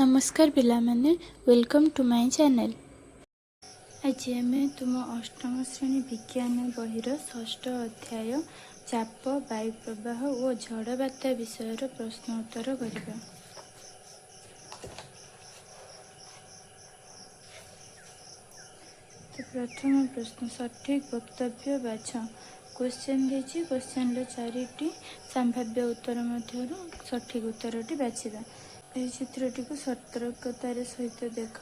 नमस्कार पिलामाने welcome to my channel. आज आम तुम अष्टम श्रेणी विज्ञान बहिर षष्ठ अध्याय चाप वायु प्रवाह और झड़ बात्या विषय प्रश्न उत्तर करवा। तो प्रथम प्रश्न सठिक वक्तव्य बाछ। क्वेश्चन देखिए क्वेश्चन चारिटी संभाव्य उत्तर मध्य सठिक उत्तरटी बाछिबा। यह चित्रटी को सतर्कतार सहित देख।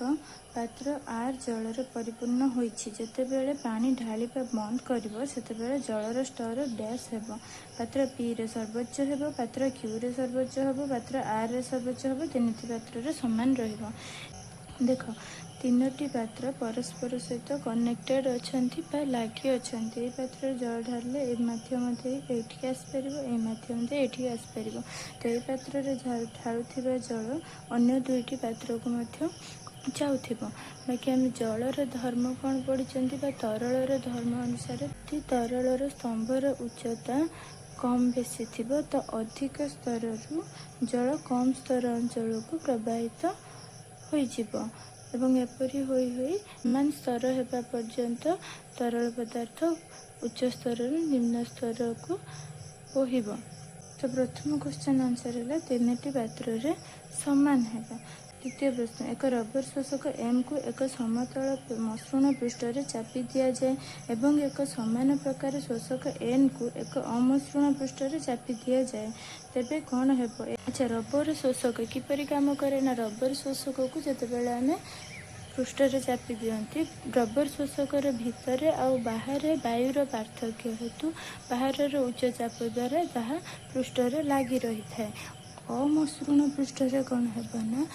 पात्र आर जलर परिपूर्ण होइछि। जेतेबेले पानी ढालिबा बंद करिवो सेतेबेले जलर स्तर डैश हेबो। पात्र पी रे सर्वोच्च हेबो, पात्र क्यू रे सर्वोच्च हेबो, पात्र आर रे सर्वोच्च हेबो। तीनोटी पात्र रे समान रहिबो। देख तीनोटी पात्र परस्पर सहित कनेक्टेड अछंती बा लागी अछंती। ए पात्र जल ढालिले ए माध्यम दे एठी आसी परिबो, ए माध्यम दे एठी आसी परिबो। तो ए पात्र रे ढालुथिबा जल अन्य दुईटी पात्र को मध्य जाउथिबो। बाकी आम जलर धर्म कौन पढ़ी बा तरलर धर्म अनुसार तरलर स्तंभर उच्चता कम बेसी थिबो तो अधिक स्तर जल कम स्तर अंचल को प्रवाहित होइजिबो एवं एपरी होई होई समान स्तर हेबा पर्यंत तरल पदार्थ उच्च स्तर निम्न स्तर को बोहिबो। तो प्रथम क्वेश्चन आंसर है तीनोटी पात्र रे समान हेबा। द्वितीय प्रश्न एक रबर शोषक एम को एक समतल मसृण पृष्ठ रे चापी दिया जाए एवं एक समान प्रकार शोषक एन को एक अमसृण पृष्ठ रे चापी दिया जाए तेबे कौन हेबो। अच्छा रबर शोषक किपरि काम करे ना रबर शोषक को जेतेबेले आमे पृष्ठ रे चापी दियंती रबर शोषकर भितर आउ बाहर वायुर पार्थक्य हेतु बाहर उच्च चाप द्वारा जहाँ पृष्ठ रे लागी रही थाए। अमसृण पृष्ठ रे कौन हेबो ना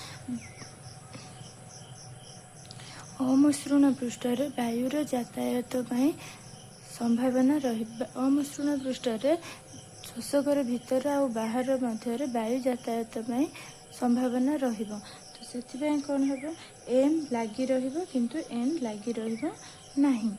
अमसृण पृष्ठ रे वायुर यातायात पई संभावना रही। अमसृण पृष्ठ रे शोषकर भितर आउ बाहर मध्य वायु यातायात पई संभावना रहिबो। तो सेथिबें कौन हेबो एम लागी रहिबो किंतु एन लागी रहिबो नाही।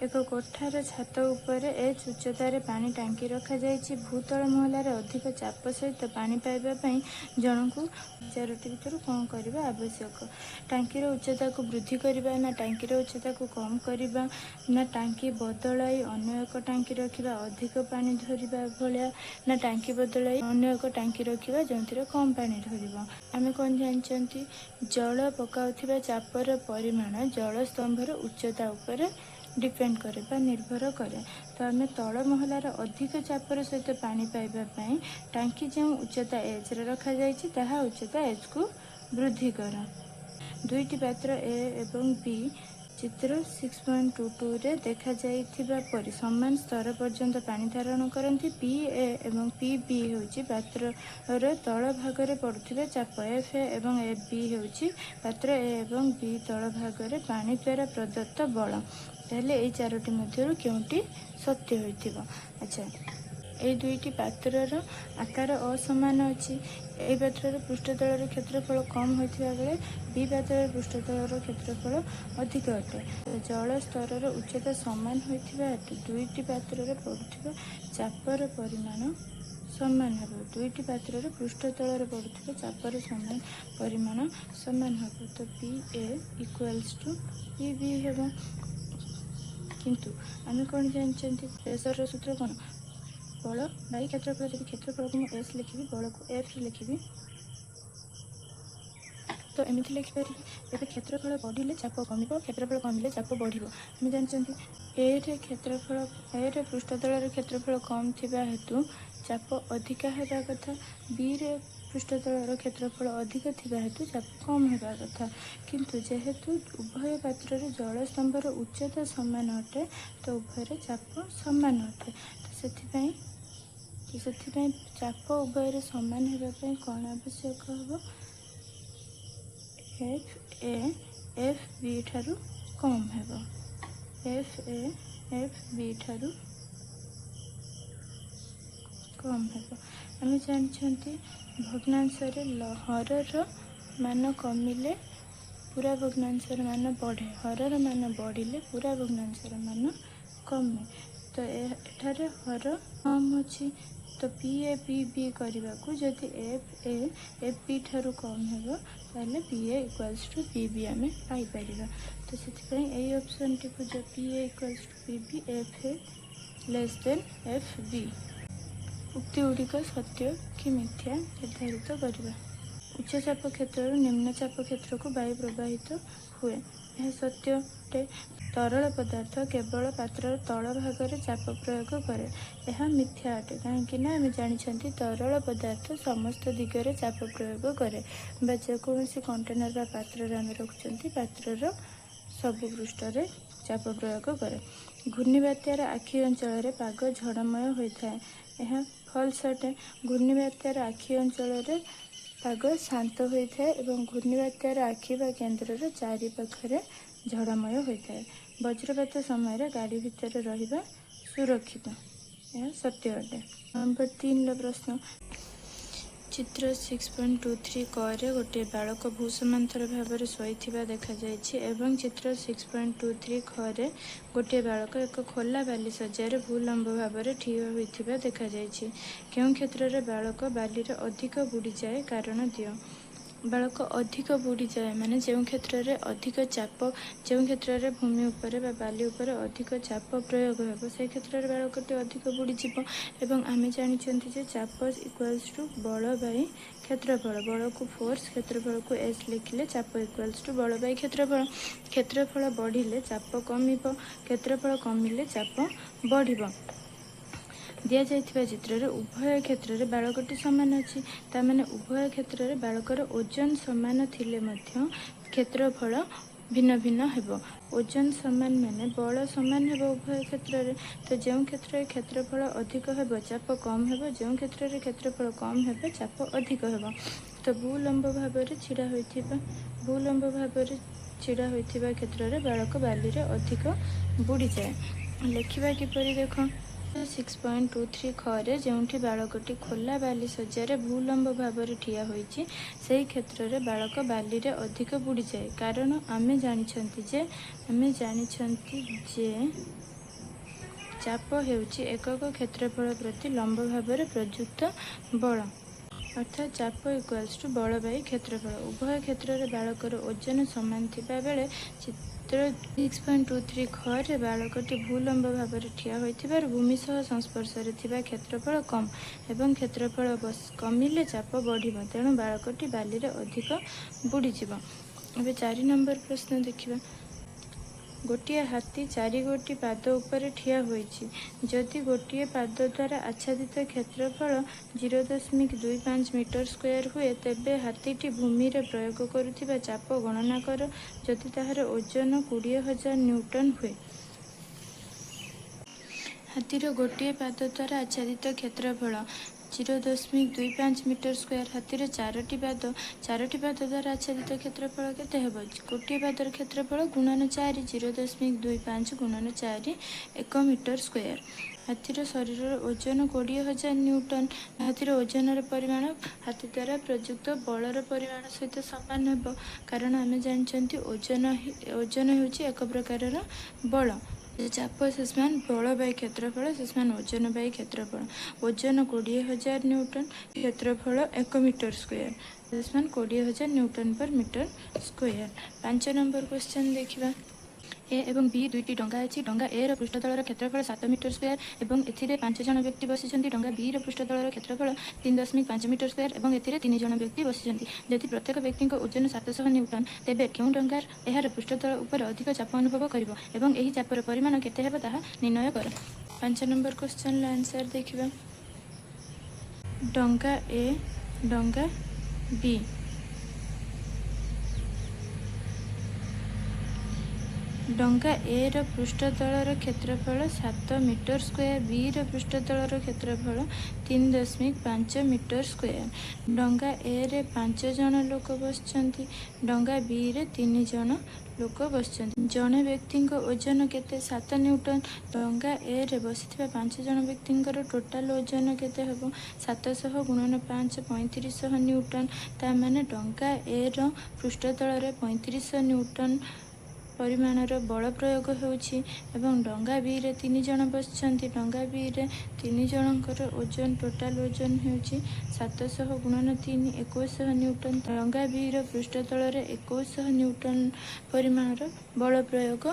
एक कोठार छात उपरे एच उच्चतार पानी टांकी रखा जाइछि। भूतल महलार अधिक चाप सहित पानी पाइबा पई जनकु चारोटी भितर कौन करबा आवश्यक। टांकीर उच्चता को वृद्धि करबा ना टांकीर उच्चता को कम करबा ना टांकी बदलाई अन्य एक टांकी रखिबा अधिक पानी धरिबा भलिया ना टांकी बदलाई अन्य एक टांकी रखिबा जोंथिरे कम पानी धरिबो। आमे कोन जानचंती जल पकाउथिबा चापर परिमाण जल स्तंभर उच्चता उपरे डिपेंड करे बा निर्भर करे। तो आम तल महलार अधिक चापर सहित पानी पाइबा पई टांकी जो उच्चता एच रे रखा जाइछि ताहा उच्चता एच को वृद्धि कर। दुईटी पात्र ए एवं बी चित्र 6.22 रे देखा जाइथिबा परि समान स्तर पर्यंत पानी धारण करती। पी ए एवं पी बी होउछि पात्र तल भाग रे पड़ुथिबा चाप एफ ए एवं एफ बी होउछि पात्र ए एवं बी तल भाग रे पानी द्वारा प्रदत्त बल। ताहले ए चारोटी मध्यरु केउंटी सत्य होइथिबो। अच्छा ए दुईटी पात्रर आकार असमान अछि। ए पात्रर पृष्ठतलर क्षेत्रफल कम होइथिबा बेले बी पात्रर पृष्ठतलर क्षेत्रफल अधिक अटे। जल स्तरर उच्चता समान होइथिबा हेतु दुईटी पात्रर पड़ुथिबा चापर परिमाण समान हेबो। दुईटी पात्रर पृष्ठतलर पड़ुथिबा चापर समान परिमाण समान हेबो। तो P A equals to P B हेबो। किंतु आम कौन जानते प्रेसर सूत्र कौन बल बाई क्षेत्रफल। जब क्षेत्रफल को एस लिखी बल को एफ लिखी तो एमती लिखिपर एवं क्षेत्रफल बढ़िले चाप कम क्षेत्रफल कमिले चाप बढ़। आम जानते ए क्षेत्रफल ए पृष्ठतलर क्षेत्रफल कम थिबा हेतु चाप अधिका हेबा कथा। बी रे पृष्ठतलर क्षेत्रफल अधिक थिबा हेतु चाप कम हेबा कथा। किंतु जेहेतु उभय पात्र जल स्तंभर उच्चता समान अटे तो उभय चाप समान अटे। तो सेथिपई चाप उभय समान हेबा कौन आवश्यक हेबो एफ ए एफ बी ठारू कम हेबो। एफ ए एफ बी ठारू कम हेबो। आम जानते भग्नांशरे हरर मान कमिले पूरा भग्नांशर मान बढ़े हरर मान बढ़िले पूरा भग्नांशर मान कमे। तो एठारे हर कम अच्छी तो पी ए पी बी करने को जदि एफ ए एफ बी ठारू कम हो ताले P A equals to P B आम पाइपर। तो से यही ऑप्शन टी जो P A equals to P B F A less than F B उक्ति गुड़िक सत्य कि मिथ्या निर्धारित करवा। उच्च चाप क्षेत्र निम्न चाप क्षेत्र को वायु प्रवाहित हुए यह सत्य अटे। तरल पदार्थ केवल पात्र तल भाग में चाप प्रयोग करे यह मिथ्या अटे कहीं आम जानते तरल पदार्थ समस्त दिगरे चाप प्रयोग करे जेकोसी कंटेनर बा पात्र आम रखुं पात्र सबु पृष्ठ चाप प्रयोग करे। घूर्णिबात्यार आखि अंचल पाग झड़मय होता है यह फल्स अटे। घूर्णिबात्यार आखि अंचल पाग शांत होता है और घूर्णिबात्यार आखि बा केन्द्र चारिपाखे झड़मय होता है। वज्रपात समय गाड़ी भितर रहिबा सुरक्षित यह सत्य अटे। नंबर 3 प्रश्न चित्र 6.23 क गोटे बालक भूसमांतर भाव में शोइथिबा देखा जायछि एवं चित्र 6.23 ख गोटे बालक एक खोला बाली सज्जार भूलंब भाव में ठिया होइथिबा देखा जायछि। केउं क्षेत्र में बालक बाली रे अधिक बुड़ी जाए कारण दियो। बालक अधिक बुड़ी जाए माने जो क्षेत्र में अधिक चाप जो क्षेत्र में भूमि उपरे बा बाली उपरे अधिक चाप प्रयोग हो से क्षेत्र में बालकटी अधिक बुड़ीज एवं आम जानते जे चाप इक्वल्स टू बल बाई क्षेत्रफल बल को फोर्स क्षेत्रफल को एस लिखिले चाप इक्वल्स टू बल बाई क्षेत्रफल। क्षेत्रफल बढ़िले चाप कमिब क्षेत्रफल कमिले चाप बढ़िब। दि जाइथिबा चित्र रे उभय क्षेत्र में बालकटी सामान अच्छी ताने उभय क्षेत्र में बालकर ओजन सामान थिले मध्य क्षेत्रफल भिन्न भिन्न हेबो। ओजन सामान माने बल सामान हेबो उभय क्षेत्र में तो जो क्षेत्र में क्षेत्रफल अधिक हेबो चाप कम हेबो जो क्षेत्र में क्षेत्रफल कम हेबो चाप अधिक हेबो। तो भूलंब भाव में छिड़ा होइथिबा भूलंब भाव में छिड़ा होइथिबा क्षेत्र में बालक बाली रे अधिक बुड़ी जाए। लिखिबा किपरि देखो 6.23 ख जो बालकटी खोला बाली सज्जार भूलंब भाव में ठिया होइछि से क्षेत्र में बालक बाली रे अधिक बुड़ी जाए कारण आमे जानिछंती जे चाप हेउछि एकक क्षेत्रफल प्रति लंब भाव में प्रयुक्त बल अर्थात चाप इक्वल्स टू बल बाई क्षेत्रफल। उभय क्षेत्र में बालकर ओजन समान थिबा बेले चित्र 6.23 ख बालकटी भूलंब भाव में ठिया होइथिबार भूमि सह संस्पर्श थिबा क्षेत्रफल कम एवं क्षेत्रफल कमिले चाप बढ़िब तेणु बालकटी बाली रे अधिक बुड़ीजिब। अब 4 नंबर प्रश्न देखिबा। गोटे हाथी 4 गोटी पाद उपर ठिया होइछि जदि गोटे पाद द्वारा आच्छादित क्षेत्रफल 0.25 मीटर स्क्वायर हुए तेबे हाथीटी भूमि रे प्रयोग करुथिबा चाप गणना कर जदि ताहार ओजन 20,000 न्यूटन हुए। हाथीर गोटे पाद द्वारा आच्छादित क्षेत्रफल 0.25 मीटर स्क्वायर हाथीर 4टी पाद द्वारा आच्छादित क्षेत्रफल केते हेबो गोटे पादर क्षेत्रफल गुणन 4 0.25 गुणन 4 1 मीटर स्क्वायर। हाथीर शरीर ओजन 20,000 न्यूटन हाथीर ओजन परिमाण हाथी द्वारा प्रयुक्त बलर परिमाण सहित सामान हेबो कारण आम जानते ओजन होउछि एक प्रकार बल चाप सेसमान बल बाई क्षेत्रफल सेसमान ओजन बाई क्षेत्रफल। ओजन 20,000 न्यूटन क्षेत्रफल 1 मीटर स्क्वायर सेसमान 20,000 न्यूटन पर मीटर स्क्वायर। 5 नंबर क्वेश्चन देखिबा। ए एवं बी दुईटी डंगा अच्छी डंगा ए पृष्ठतलर क्षेत्रफल 7 मीटर स्क्वायर एवं एथिरे 5 जन व्यक्ति बसिଛନ୍ତି डंगा बी पृष्ठतलर क्षेत्रफल 3.5 मीटर स्क्वायर एवं एथिरे 3 जन व्यक्ति बसिଛନ୍ତି यदि प्रत्येक व्यक्ति ओजन 700 न्यूटन तेबे केउं डंगार एहार पृष्ठतल उपर अधिक चाप अनुभव करिवो एवं एही चापर परिमाण केते हेबो ताहा निर्णय कर। 5 नंबर क्वेश्चन आंसर देखिबा। डंगा ए डंगा बी डंगा ए पृष्ठतलर क्षेत्रफल 7 मीटर स्क्वायर बी पृष्ठतलर क्षेत्रफल 3.5 मीटर स्क्वायर। डंगा ए रे 5 जन लोक बसଛନ୍ତି डंगा बी रे 3 जन लोक बसଛନ୍ତି जड़े व्यक्ति ओजन केते 7 न्यूटन डंगा ए रे बसिथिबा 5 जन व्यक्ति टोटाल ओजन केते हेबो 700 गुणन 5 3500 न्यूटन ता माने डंगा ए रो पृष्ठतल रे 3500 न्यूटन ପରିମାଣର ବଳ ପ୍ରୟୋଗ ହେଉଛି ଏବଂ ଡଙ୍ଗା ବିରେ 3 ଜଣ ବସିଛନ୍ତି। ଡଙ୍ଗା ବିରେ 3 ଜଣଙ୍କର ଓଜନ ଟୋଟାଲ ଓଜନ ହେଉଛି 700 ଗୁଣନ 3 2100 ନ୍ୟୁଟନ। ଡଙ୍ଗା ବିର ପୃଷ୍ଠତଳରେ 2100 ନ୍ୟୁଟନ ପରିମାଣର ବଳ ପ୍ରୟୋଗ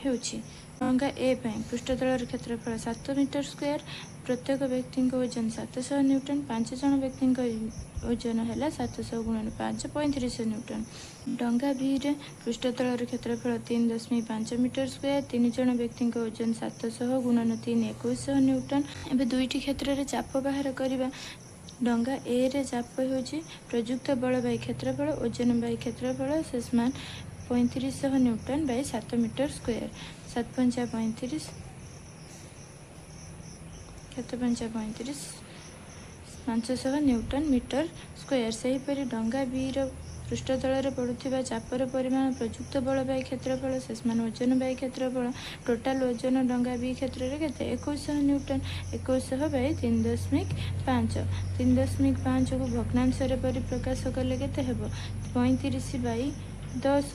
ହେଉଛି। ଡଙ୍ଗା ଏ ପାଇଁ ପୃଷ୍ଠତଳର କ୍ଷେତ୍ରଫଳ 7 ମିଟର ସ୍କୋୟାର। ପ୍ରତ୍ୟେକ ବ୍ୟକ୍ତିଙ୍କ ଓଜନ 700 ନ୍ୟୁଟନ। 5 ଜଣ ବ୍ୟକ୍ତିଙ୍କ ଓଜନ ହେଲା 700 ଗୁଣନ 5 3500 ନ୍ୟୁଟନ। ଡଙ୍ଗା ବିରେ ପୃଷ୍ଠତଳର କ୍ଷେତ୍ରଫଳ 3.5 ମିଟର ସ୍କୋୟାର। 3 ଜଣ ବ୍ୟକ୍ତିଙ୍କ ଓଜନ 700 ଗୁଣନ 3 2100 ନ୍ୟୁଟନ। ଏବେ ଦୁଇଟି କ୍ଷେତ୍ରରେ ଚାପ ବାହାର କରିବା। ଡଙ୍ଗା ଏ ରେ ଚାପ ହେଉଛି ପ୍ରଯୁକ୍ତ ବଳ ବାଇ କ୍ଷେତ୍ରଫଳ ଓଜନ ବାଇ କ୍ଷେତ୍ରଫଳ ସମାନ 3500 ନ୍ୟୁଟନ ବାଇ 7 ମିଟର ସ୍କୋୟାର। 7 ପଞ୍ଚା 35 7 ପଞ୍ଚା 35 500 ନ୍ୟୁଟନ ମିଟର ସ୍କୋୟାର। ସେହିପରି ଡଙ୍ଗା ବିର ପୃଷ୍ଠତଳରେ ପଡ଼ୁଥିବା ଚାପର ପରିମାଣ ପ୍ରଯୁକ୍ତ ବଳ ବାଇ କ୍ଷେତ୍ରଫଳ ସମାନ ଓଜନ ବାଇ କ୍ଷେତ୍ରଫଳ। ଟୋଟାଲ ଓଜନ ଡଙ୍ଗା ବି କ୍ଷେତ୍ରରେ କେତେ 2100 ନ୍ୟୁଟନ। 2100 ବାଇ 3.5 3.5କୁ ଭଗ୍ନାଂଶରେ ପରିପ୍ରକାଶ କଲେ କେତେ ହେବ 35 ବାଇ 10।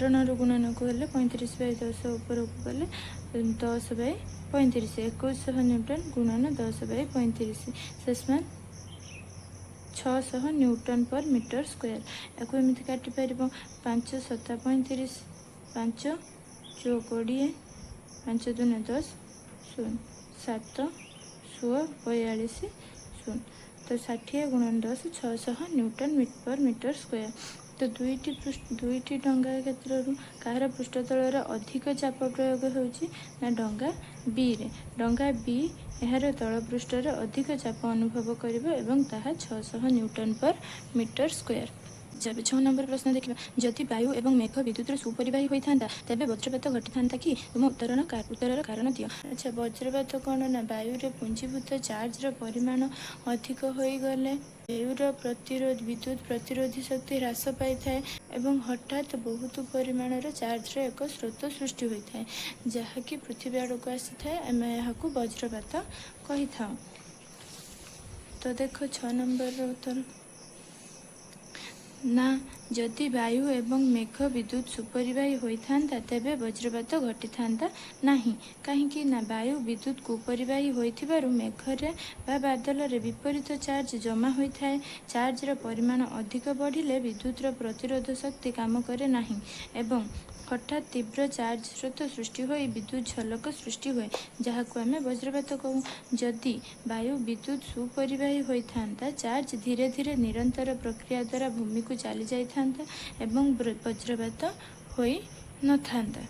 ଋଣରୁ ଗୁଣନକୁ ହେଲେ 35 ବାଇ 10 ଉପରକୁ ଗଲେ 10 ବାଇ 35 2100 ନ୍ୟୁଟନ ଗୁଣନ 10 ବାଇ 35 ସମାନ 600 ନ୍ୟୁଟନ पर ମିଟର ସ୍କୋୟାର। ୟାକୁ ଏମିତି କାଟିପାରିବ 5 7 35 5 4 20 5 2 10 0 7 16 42 0 तो 60 गुणन 10 600 न्यूटन पर मीटर स्क्वायर। तो दुईटी डंगा क्षेत्र कहार पृष्ठतलर अधिक चाप प्रयोग होची ना डंगा बी रे। डंगा बी यार तल पृष्ठर अधिक चाप अनुभव करिबो एवं ताहा 600 न्यूटन पर मीटर स्क्वायर। जब 6 नंबर प्रश्न देखा जदि वायु एवं मेघ विद्युत सुपरिवाही होता तेज वज्रपात घटी था कि तुम उत्तर कारण दियो। अच्छा वज्रपात कौन ना वायु रे पुंजीभूत चार्ज परिमाण अधिक हो गले वायुर विद्युत प्रतिरोधी शक्ति ह्रास पाई थाए एवं हठात बहुत परिमाण चार्ज एक स्रोत सृष्टि होता है जहाँकि पृथ्वी आड़ को आसी थाए आम यहाँ वज्रपात कही था। तो देख 6 नंबर उत्तर ना जदि वायु एवं मेघ विद्युत सुपरिवाही होता तेबे वज्रपात घटी था नहीं कहीं ना वायु विद्युत कुपरिवाही होइथिबारु मेघरे बा बादल रे विपरीत चार्ज जमा होता है। चार्ज र परिमाण अधिक बढ़िले विद्युत र प्रतिरोध शक्ति काम करे नहीं एवं हठात तीव्र चार्ज स्रोत सृष्टि हो विद्युत झलक सृष्टि हुए जहाँ को आम वज्रपात कहूँ। जदि वायु विद्युत सुपरिवाही होता चार्ज धीरे धीरे निरंतर प्रक्रिया द्वारा भूमि को चली जाता एवं वज्रपात होई न थांता।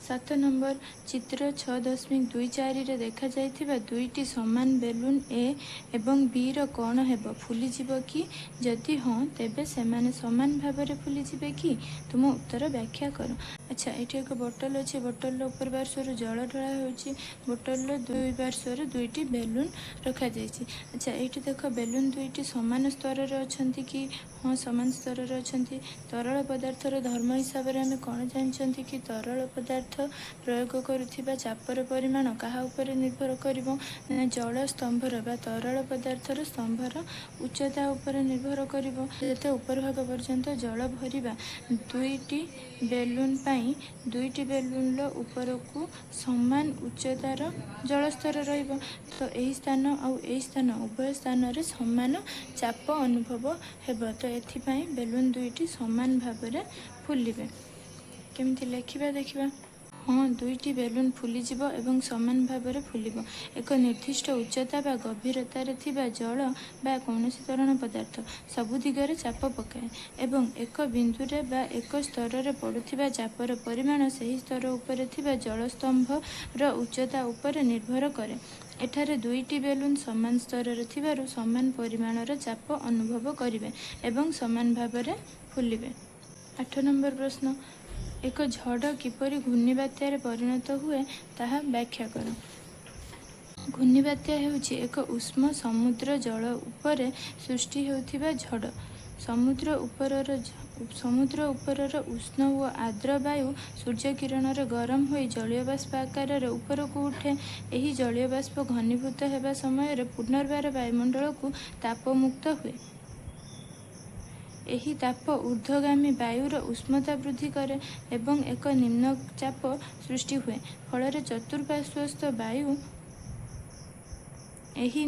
7 नंबर चित्र 6.24 रे देखा जाइथिबा दुईटी समान बेलून ए एवं बी रो कौन हेबो फुली जीवो कि जदि हाँ तेबे सेमाने समान भाव में फुली जीवे कि तुम उत्तर व्याख्या करो। अच्छा ये एक बोतल अच्छे बोतल ऊपर पार्श्वर जल ढला होची बोतल दुई पार्श्वर दुईटी बेलून रखा जाइछि। अच्छा ये देख बेलून दुईटी समान स्तर अच्छी कि हाँ समान स्तर अच्छी। तरल पदार्थर धर्म हिसाब से आम कौन जानते कि तरल पदार्थ प्रयोग करुथिबा चापर परिमाण कहा उपरे निर्भर करिवो ना जल स्तंभर बा तरल पदार्थर स्तंभर उच्चता उपरे निर्भर करिवो। जेते ऊपर भाग पर्यंत जल भरिबा दुईटी बेलून पाई दुईटी बेलून ऊपर को समान उच्चतार जलस्तर रहिबो तो यही स्थान आउ यही स्थान उभय स्थान रे समान चाप अनुभव हेबो। तो एथिपाई बेलून दुईटी समान भाव में फुलिबे। केमिति लेखिबा देखिबा हाँ दुईटी बेलून फुलीजिब एवं समान भाव में फुलिब। एक निर्दिष्ट उच्चता बा गभीरता रे थिबा जल बा कौनसी तरण पदार्थ सबु दिगरे चाप पकाए एवं एक बिंदु रे बा एक स्तर रे पड़ुथिबा चापर परिमाण सही स्तर उपरे थिबा जलस्तंभ र उच्चता उपरे निर्भर करे। एठारे दुईटी बेलून समान स्तर रे थिबारु समान परिमाणर चाप अनुभव करिवे एवं समान भाव में फुलिबे। 8 नंबर प्रश्न एक झड़ किपरि घूर्णिबात्यारे परिणत हुए ताहा व्याख्या कर। घूर्णिबात्या हेउछि एक उष्म समुद्र जल उपरे सृष्टि हेउथिबा झड़। समुद्र उपरर उष्ण और आर्द्र वायु सूर्य किरणर गरम होई जलीय बाष्प आकार ऊपर को उठे। एही जलीय बाष्प घनीभूत हेबा समय पुनर्बार वायुमंडल को तापमुक्त हुए। ଏହି ତାପ ଊର୍ଦ୍ଧ୍ୱଗାମୀ ବାୟୁର ଉଷ୍ଣତା ବୃଦ୍ଧି କରେ ଏବଂ ଏକ ନିମ୍ନଚାପ ସୃଷ୍ଟି ହୁଏ। ଫଳରେ ଚତୁଃପାର୍ଶ୍ୱସ୍ଥ ବାୟୁ ଏହି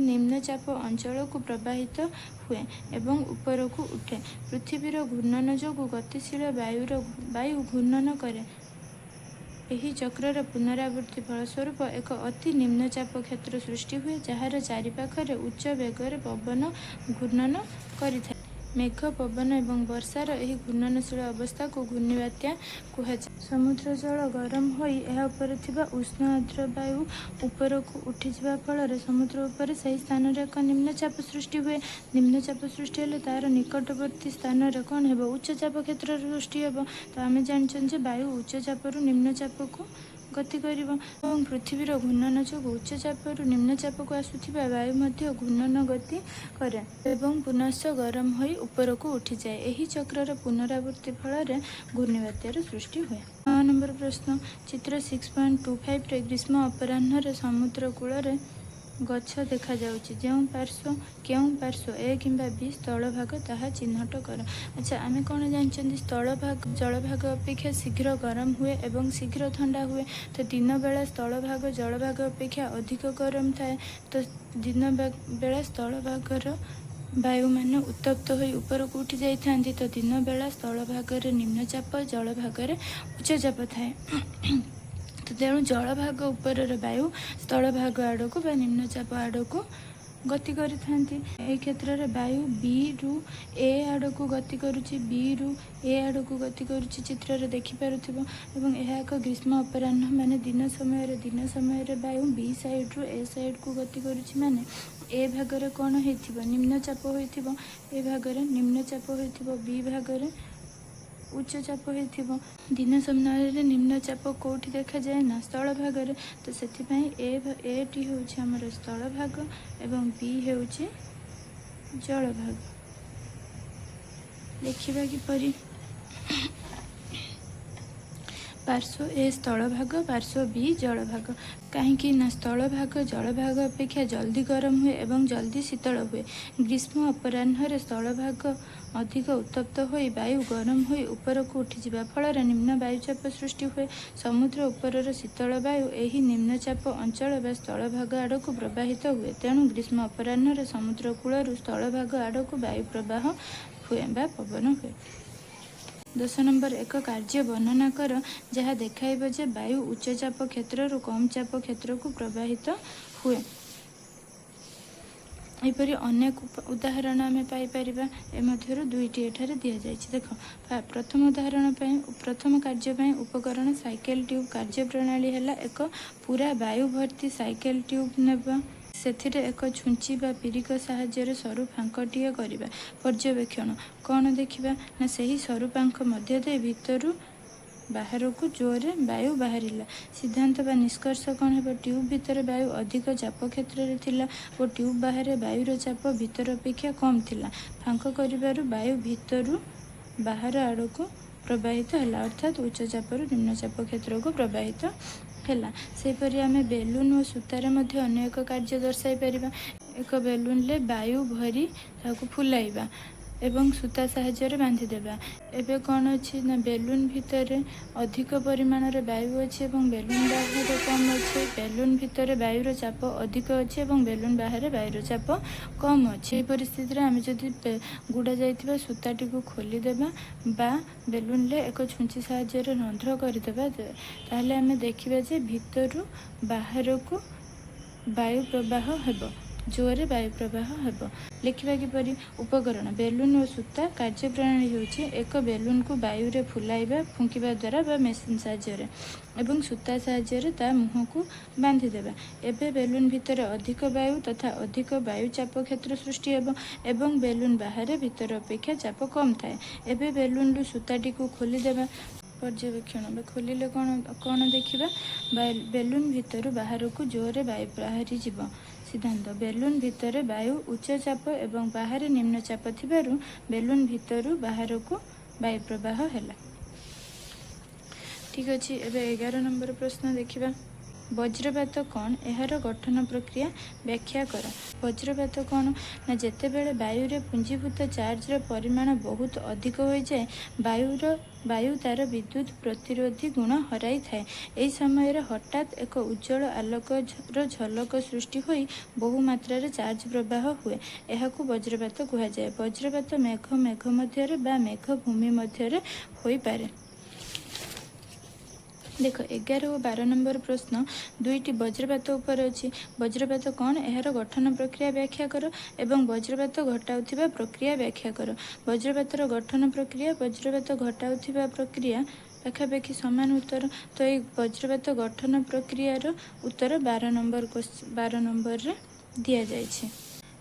ନିମ୍ନଚାପ ଅଞ୍ଚଳକୁ ପ୍ରବାହିତ ହୁଏ ଏବଂ ଉପରକୁ ଉଠେ। ପୃଥିବୀର ଘୂର୍ଣ୍ଣନ ଯୋଗୁଁ ଗତିଶୀଳ ବାୟୁ ଘୂର୍ଣ୍ଣନ କରେ। ଏହି ଚକ୍ରର ପୁନରାବୃତ୍ତି ଫଳସ୍ୱରୂପ ଏକ ଅତି ନିମ୍ନଚାପ କ୍ଷେତ୍ର ସୃଷ୍ଟି ହୁଏ, ଯାହାର ଚାରିପାଖରେ ଉଚ୍ଚ ବେଗରେ ପବନ ଘୂର୍ଣ୍ଣନ କରିଥାଏ। ମେଘ, ପବନ ଏବଂ ବର୍ଷାର ଏହି ଘୂର୍ଣ୍ଣନଶୀଳ ଅବସ୍ଥାକୁ ଘୂର୍ଣ୍ଣିବାତ୍ୟା କୁହାଯାଏ। ସମୁଦ୍ର ଜଳ ଗରମ ହୋଇ ଏହା ଉପରେ ଥିବା ଉଷ୍ଣ ଆର୍ଦ୍ର ବାୟୁ ଉପରକୁ ଉଠିଯିବା ଫଳରେ ସମୁଦ୍ର ଉପରେ ସେହି ସ୍ଥାନରେ ଏକ ନିମ୍ନଚାପ ସୃଷ୍ଟି ହୁଏ। ନିମ୍ନଚାପ ସୃଷ୍ଟି ହେଲେ ତାହାର ନିକଟବର୍ତ୍ତୀ ସ୍ଥାନରେ କ'ଣ ହେବ? ଉଚ୍ଚଚାପ କ୍ଷେତ୍ରର ସୃଷ୍ଟି ହେବ। ତ ଆମେ ଜାଣିଛନ୍ତି ଯେ ବାୟୁ ଉଚ୍ଚଚାପରୁ ନିମ୍ନଚାପକୁ ଗତି କରିବ ଏବଂ ପୃଥିବୀର ଘୂର୍ଣ୍ଣନ ଯୋଗୁଁ ଉଚ୍ଚଚାପରୁ ନିମ୍ନଚାପକୁ ଆସୁଥିବା ବାୟୁ ମଧ୍ୟ ଘୂର୍ଣ୍ଣନ ଗତି କରେ ଏବଂ ପୁନଶ୍ଚ ଗରମ ହୋଇ ଉପରକୁ ଉଠିଯାଏ। ଏହି ଚକ୍ରର ପୁନରାବୃତ୍ତି ଫଳରେ ଘୂର୍ଣ୍ଣିବାତ୍ୟାର ସୃଷ୍ଟି ହୁଏ। 9 ନମ୍ବର ପ୍ରଶ୍ନ। ଚିତ୍ର 6.25ରେ ଗ୍ରୀଷ୍ମ ଅପରାହ୍ନରେ ସମୁଦ୍ର କୂଳରେ ଗଛ ଦେଖାଯାଉଛି। କେଉଁ ପାର୍ଶ୍ୱ ଏ କିମ୍ବା ବି ସ୍ଥଳଭାଗ ତାହା ଚିହ୍ନଟ କର। ଆଚ୍ଛା, ଆମେ କ'ଣ ଜାଣିଛନ୍ତି? ସ୍ଥଳଭାଗ ଜଳଭାଗ ଅପେକ୍ଷା ଶୀଘ୍ର ଗରମ ହୁଏ ଏବଂ ଶୀଘ୍ର ଥଣ୍ଡା ହୁଏ। ତ ଦିନବେଳା ସ୍ଥଳଭାଗ ଜଳଭାଗ ଅପେକ୍ଷା ଅଧିକ ଗରମ ଥାଏ। ତ ଦିନ ବେଳା ସ୍ଥଳଭାଗର ବାୟୁମାନେ ଉତ୍ତପ୍ତ ହୋଇ ଉପରକୁ ଉଠି ଯାଇଥାନ୍ତି। ତ ଦିନବେଳା ସ୍ଥଳଭାଗରେ ନିମ୍ନଚାପ, ଜଳଭାଗରେ ଉଚ୍ଚଚାପ ଥାଏ। ତେଣୁ ଜଳଭାଗ ଉପରର ବାୟୁ ସ୍ଥଳଭାଗ ଆଡ଼କୁ ବା ନିମ୍ନଚାପ ଆଡ଼କୁ ଗତି କରିଥାନ୍ତି। ଏହି କ୍ଷେତ୍ରରେ ବାୟୁ ବିରୁ ଏ ଆଡ଼କୁ ଗତି କରୁଛି, ବିରୁ ଏ ଆଡ଼କୁ ଗତି କରୁଛି, ଚିତ୍ରରେ ଦେଖିପାରୁଥିବ। ଏବଂ ଏହା ଏକ ଗ୍ରୀଷ୍ମ ଅପରାହ୍ନ, ମାନେ ଦିନ ସମୟରେ ବାୟୁ ବି ସାଇଡ଼ରୁ ଏ ସାଇଡ଼କୁ ଗତି କରୁଛି, ମାନେ ଏ ଭାଗରେ କ'ଣ ହେଇଥିବ? ନିମ୍ନଚାପ ହୋଇଥିବ। ଏ ଭାଗରେ ନିମ୍ନଚାପ ହୋଇଥିବ, ବି ଭାଗରେ ଉଚ୍ଚଚାପ ହୋଇଥିବ। ଦିନ ସମୟରେ ନିମ୍ନଚାପ କେଉଁଠି ଦେଖାଯାଏ? ନା ସ୍ଥଳଭାଗରେ। ତ ସେଥିପାଇଁ ଏଟି ହେଉଛି ଆମର ସ୍ଥଳଭାଗ ଏବଂ ବି ହେଉଛି ଜଳଭାଗ। ଦେଖିବା କିପରି? ପାର୍ଶ୍ୱ ଏ ସ୍ଥଳଭାଗ, ପାର୍ଶ୍ୱ ବି ଜଳଭାଗ। କାହିଁକି ନା ସ୍ଥଳଭାଗ ଜଳଭାଗ ଅପେକ୍ଷା ଜଲ୍ଦି ଗରମ ହୁଏ ଏବଂ ଜଲ୍ଦି ଶୀତଳ ହୁଏ। ଗ୍ରୀଷ୍ମ ଅପରାହ୍ନରେ ସ୍ଥଳଭାଗ ଅଧିକ ଉତ୍ତପ୍ତ ହୋଇ ବାୟୁ ଗରମ ହୋଇ ଉପରକୁ ଉଠିଯିବା ଫଳରେ ନିମ୍ନ ବାୟୁଚାପ ସୃଷ୍ଟି ହୁଏ। ସମୁଦ୍ର ଉପରର ଶୀତଳ ବାୟୁ ଏହି ନିମ୍ନଚାପ ଅଞ୍ଚଳ ବା ସ୍ଥଳଭାଗ ଆଡ଼କୁ ପ୍ରବାହିତ ହୁଏ। ତେଣୁ ଗ୍ରୀଷ୍ମ ଅପରାହ୍ନରେ ସମୁଦ୍ର କୂଳରୁ ସ୍ଥଳଭାଗ ଆଡ଼କୁ ବାୟୁ ପ୍ରବାହ ହୁଏ ବା ପବନ ହୁଏ। 10 ନମ୍ବର। ଏକ କାର୍ଯ୍ୟ ବର୍ଣ୍ଣନା କର ଯାହା ଦେଖାଇବ ଯେ ବାୟୁ ଉଚ୍ଚଚାପ କ୍ଷେତ୍ରରୁ କମ୍ ଚାପ କ୍ଷେତ୍ରକୁ ପ୍ରବାହିତ ହୁଏ। ଏହିପରି ଅନେକ ଉଦାହରଣ ଆମେ ପାଇପାରିବା। ଏ ମଧ୍ୟରୁ 2ଟି ଏଠାରେ ଦିଆଯାଇଛି। ଦେଖ, ପ୍ରଥମ କାର୍ଯ୍ୟ ପାଇଁ ଉପକରଣ ସାଇକେଲ ଟ୍ୟୁବ୍। କାର୍ଯ୍ୟପ୍ରଣାଳୀ ହେଲା ଏକ ପୁରା ବାୟୁ ଭର୍ତ୍ତି ସାଇକେଲ ଟ୍ୟୁବ୍ ନେବା, ସେଥିରେ ଏକ ଛୁଞ୍ଚି ବା ପିରିକ ସାହାଯ୍ୟରେ ସରୁ ଫାଙ୍କଟିଏ କରିବା। ପର୍ଯ୍ୟବେକ୍ଷଣ କ'ଣ ଦେଖିବା? ନା ସେହି ସରୁ ଫାଙ୍କ ମଧ୍ୟ ଦେଇ ଭିତରୁ ବାହାରକୁ ଜୋରରେ ବାୟୁ ବାହାରିଲା। ସିଦ୍ଧାନ୍ତ ବା ନିଷ୍କର୍ଷ କ'ଣ ହେବ? ଟ୍ୟୁବ୍ ଭିତରେ ବାୟୁ ଅଧିକ ଚାପ କ୍ଷେତ୍ରରେ ଥିଲା ଓ ଟ୍ୟୁବ୍ ବାହାରେ ବାୟୁର ଚାପ ଭିତର ଅପେକ୍ଷା କମ୍ ଥିଲା। ଫାଙ୍କ କରିବାରୁ ବାୟୁ ଭିତରୁ ବାହାର ଆଡ଼କୁ ପ୍ରବାହିତ ହେଲା, ଅର୍ଥାତ୍ ଉଚ୍ଚଚାପରୁ ନିମ୍ନଚାପ କ୍ଷେତ୍ରକୁ ପ୍ରବାହିତ ହେଲା। ସେହିପରି ଆମେ ବେଲୁନ୍ ଓ ସୂତାରେ ମଧ୍ୟ ଅନ୍ୟ ଏକ କାର୍ଯ୍ୟ ଦର୍ଶାଇ ପାରିବା। ଏକ ବେଲୁନ୍ରେ ବାୟୁ ଭରି ତାହାକୁ ଫୁଲାଇବା ଏବଂ ସୂତା ସାହାଯ୍ୟରେ ବାନ୍ଧିଦେବା। ଏବେ କ'ଣ ଅଛି? ନା ବେଲୁନ୍ ଭିତରେ ଅଧିକ ପରିମାଣରେ ବାୟୁ ଅଛି ଏବଂ ବେଲୁନ୍ ବାହାରେ କମ୍ ଅଛି। ବେଲୁନ୍ ଭିତରେ ବାୟୁର ଚାପ ଅଧିକ ଅଛି ଏବଂ ବେଲୁନ୍ ବାହାରେ ବାୟୁର ଚାପ କମ୍ ଅଛି। ଏହି ପରିସ୍ଥିତିରେ ଆମେ ଯଦି ଗୁଡ଼ା ଯାଇଥିବା ସୂତାଟିକୁ ଖୋଲିଦେବା ବା ବେଲୁନ୍ରେ ଏକ ଛୁଞ୍ଚି ସାହାଯ୍ୟରେ ରନ୍ଧ୍ର କରିଦେବା, ତାହେଲେ ଆମେ ଦେଖିବା ଯେ ଭିତରୁ ବାହାରକୁ ବାୟୁ ପ୍ରବାହ ହେବ, ଜୋରରେ ବାୟୁ ପ୍ରବାହ ହେବ। ଲେଖିବା କିପରି? ଉପକରଣ ବେଲୁନ୍ ଓ ସୂତା। କାର୍ଯ୍ୟପ୍ରଣାଳୀ ହେଉଛି ଏକ ବେଲୁନ୍କୁ ବାୟୁରେ ଫୁଙ୍କିବା ଦ୍ୱାରା ବା ମେସିନ୍ ସାହାଯ୍ୟରେ ଏବଂ ସୂତା ସାହାଯ୍ୟରେ ତା ମୁହଁକୁ ବାନ୍ଧିଦେବା। ଏବେ ବେଲୁନ୍ ଭିତରେ ଅଧିକ ବାୟୁ ତଥା ଅଧିକ ବାୟୁ ଚାପ କ୍ଷେତ୍ର ସୃଷ୍ଟି ହେବ ଏବଂ ବେଲୁନ୍ ବାହାରେ ଭିତର ଅପେକ୍ଷା ଚାପ କମ୍ ଥାଏ। ଏବେ ବେଲୁନ୍ରୁ ସୂତାଟିକୁ ଖୋଲିଦେବା। ପର୍ଯ୍ୟବେକ୍ଷଣ ବା ଖୋଲିଲେ କ'ଣ ଦେଖିବା? ବେଲୁନ୍ ଭିତରୁ ବାହାରକୁ ଜୋରରେ ବାୟୁ ବାହାରିଯିବ। ସିଦ୍ଧାନ୍ତ ବେଲୁନ୍ ଭିତରେ ବାୟୁ ଉଚ୍ଚ ଚାପ ଏବଂ ବାହାରେ ନିମ୍ନ ଚାପ ଥିବାରୁ ବେଲୁନ୍ ଭିତରୁ ବାହାରକୁ ବାୟୁ ପ୍ରବାହ ହେଲା। ଠିକ୍ ଅଛି। ଏବେ 11 ନମ୍ବର ପ୍ରଶ୍ନ ଦେଖିବା। वज्रपात कौन एहार गठन प्रक्रिया व्याख्या कर। वज्रपात कौन ना जेतेबेले वायु रे पुंजीभूत चार्जर परिमाण बहुत अधिक हो जाए वायु तार विद्युत प्रतिरोधी गुण हराई थाए। एही समय हठात एक उज्जवल आलोकर झलक सृष्टि होई बहु मात्रा रे चार्ज प्रवाह हुए। एहाकू वज्रपात कुहाଯାଏ। वज्रपात मेघ मेघ मध्यरे बा मेघ भूमि मध्यरे होई पारे। देख 11 और 12 नंबर प्रश्न दुईटी वज्रपात उपर अछि। वज्रपात कौन एहार गठन प्रक्रिया व्याख्या कर एवं वज्रपात घटाउथिबा प्रक्रिया व्याख्या कर। वज्रपातर गठन प्रक्रिया वज्रपात घटाउथिबा प्रक्रिया पाखापाखि समान उत्तर। तो ये वज्रपात गठन प्रक्रियार उत्तर 12 नंबर रे दिया जाइछि।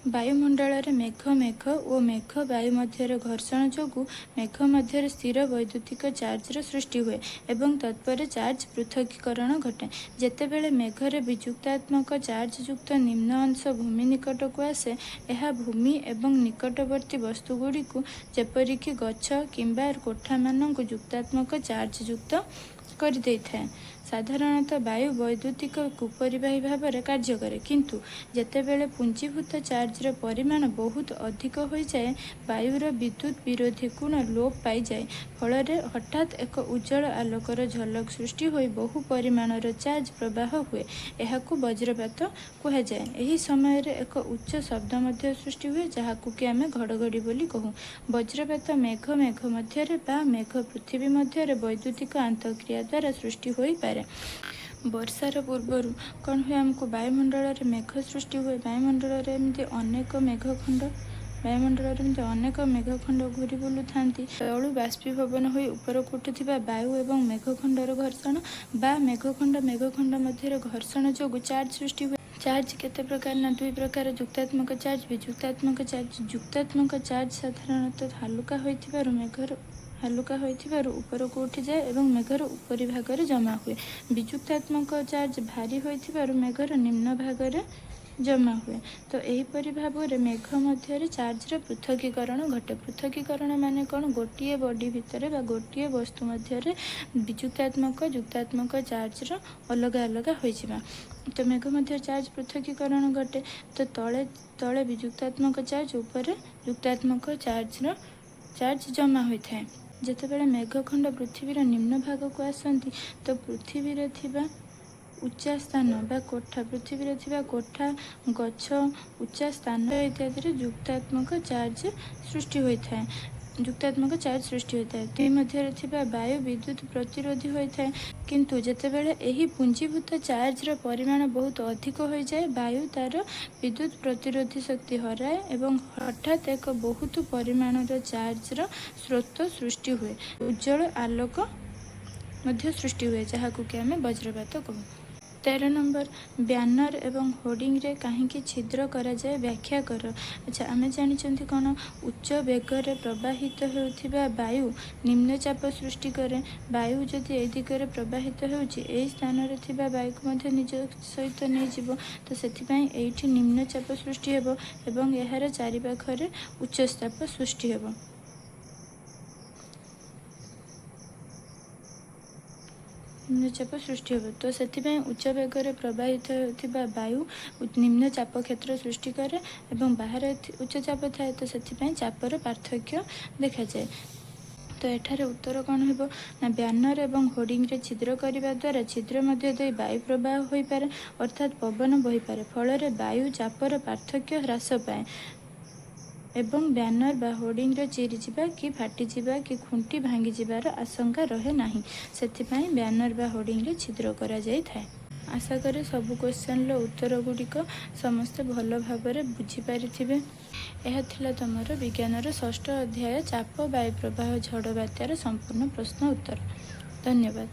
वायुमंडल मेघ मेघ और मेघ वायु मध्य घर्षण जोगु मेघ मध्य स्थिर वैद्युतिक चार्जर सृष्टि हुए एवं तत्पर चार्ज पृथकीकरण घटे। जेतेबेले मेघरे विजुक्तात्मक चार्ज युक्त निम्न अंश भूमि निकट को आसे यह भूमि एवं निकटवर्ती वस्तुगुड़ी जेपरिक गछ किंबा कोठा मानक युक्तात्मक चार्ज युक्त कर दे थाए। साधारणतः वायु वैद्युतिक कुपरिवाही भाव में कार्य करे किंतु जेतेबेले पुंजीभूत चार्जर परिमाण बहुत अधिक हो जाए वायुर विद्युत विरोधी गुण लोप पाई जाए। फल हठात एक उज्जवल आलोकर झलक सृष्टि हो बहु परिमाणर चार्ज प्रवाह हुए। यहाकू वज्रपात कुहाଯାଏ। एही समय एक उच्च शब्द मध्य सृष्टि हुए जहाकू कि आमे घड़घड़ी बोली कहूँ। वज्रपात मेघ मेघ मध्य बा मेघ पृथ्वी मध्य वैद्युतिक आंतक्रिया द्वारा सृष्टि हो पारे। वर्षार पूर्वर कौन हुए आमको वायुमंडल मेघ सृष्टि हुए। वायुमंडल एमती अनेक मेघखंड घूरी बुलू था तलू बाष्पीभवन हो उपरकू उठुथिबा वायु एवं मेघखंडर घर्षण बा मेघखंड मध्य घर्षण जोगु चार्ज सृष्टि हुए। चार्ज केते प्रकार ना दुई प्रकार युक्तात्मक चार्ज विजुक्तात्मक चार्ज। युक्तात्मक चार्ज साधारणतः हालुका होइथिबारु उपरकू उठी जाए एवं मेघर उपरी भागरे जमा हुए। विजुक्तात्मक चार्ज भारी होइथिबारु मेघर निम्न भागरे जमा हुए। तो एहीपरि भाव में मेघ मध्य चार्जर पृथकीकरण घटे। पृथकीकरण माने कौन गोटे बॉडी भितर बा गोटे वस्तु मध्य विजुक्तात्मक युक्तात्मक चार्जर अलग अलग हो। तो मेघ मध्य चार्ज पृथकीकरण घटे। तो तले तले विजुक्तात्मक चार्ज उपर युक्तात्मक चार्ज जमा होता है। जेतेबेले मेघखंड पृथ्वीर निम्न भाग को आसती तो पृथ्वी थिबा उच्चा स्थान बा कोठा पृथ्वी थिबा कोठा गछ उच्चा स्थान इत्यादि युक्तात्मक चार्ज सृष्टि होता है। युक्तात्मक चार्ज सृष्टि होता है। तो मध्य थिबा वायु विद्युत प्रतिरोधी होता है किंतु जेतेबेले एही पुंजीभूत चार्जर परिमाण बहुत अधिक हो जाए वायु तार विद्युत प्रतिरोधी शक्ति हराए एवं हठात एक बहुत परिमाणर चार्जर स्रोत सृष्टि हुए। उज्जवल आलोक मध्य सृष्टि हुए जहाकू कि आमे वज्रपात कहू। 13 नंबर ब्यानर एवं होर्डिंग रे कहीं छिद्र करा जाए व्याख्या कर। अच्छा आमे जानिछंती कौन उच्च वेगर प्रवाहित होउथिबा वायु निम्नचाप सृष्टि करे। वायु जदि ए दिगरे प्रवाहित होउछि एही स्थान रे थिबा वायु को मध्य निज सहित नै जिवो तो सेथिपई एठी निम्नचाप सृष्टि हेबो एवं एहार चारि पाखरे उच्चचाप सृष्टि हेबो। निम्नचाप सृष्टि हो तो से उच्च वेगर प्रवाहित होता वायु निम्नचाप क्षेत्र सृष्टि करे एवं बाहर उच्चचाप थाए तो से चापर पार्थक्य देखा जाए। तो एठारे उत्तर कौन हो ना ब्यानर एवं होर्डिंग रे छिद्र करने द्वारा छिद्र मध्य दे वायु प्रवाह हो पारे अर्थात पवन बही पारे फल वायु चापर पार्थक्य ह्रास पाए एवं ब्यानर बा होर्डिंग चिरी जिबा कि फाटी जिबा कि खुंटी भांगी जिबार आशंका रहे नाही। सेथिपई ब्यानर बा होर्डिंग छिद्र करा जाय थाए। आशा करे सबु क्वेश्चन उत्तर गुड़िक समस्ते भल भाव बुझी पारिथिबे। यह थिला तमर विज्ञानर 6ठ अध्याय चाप वायु प्रवाह झड़ बात्यार संपूर्ण प्रश्न उत्तर। धन्यवाद।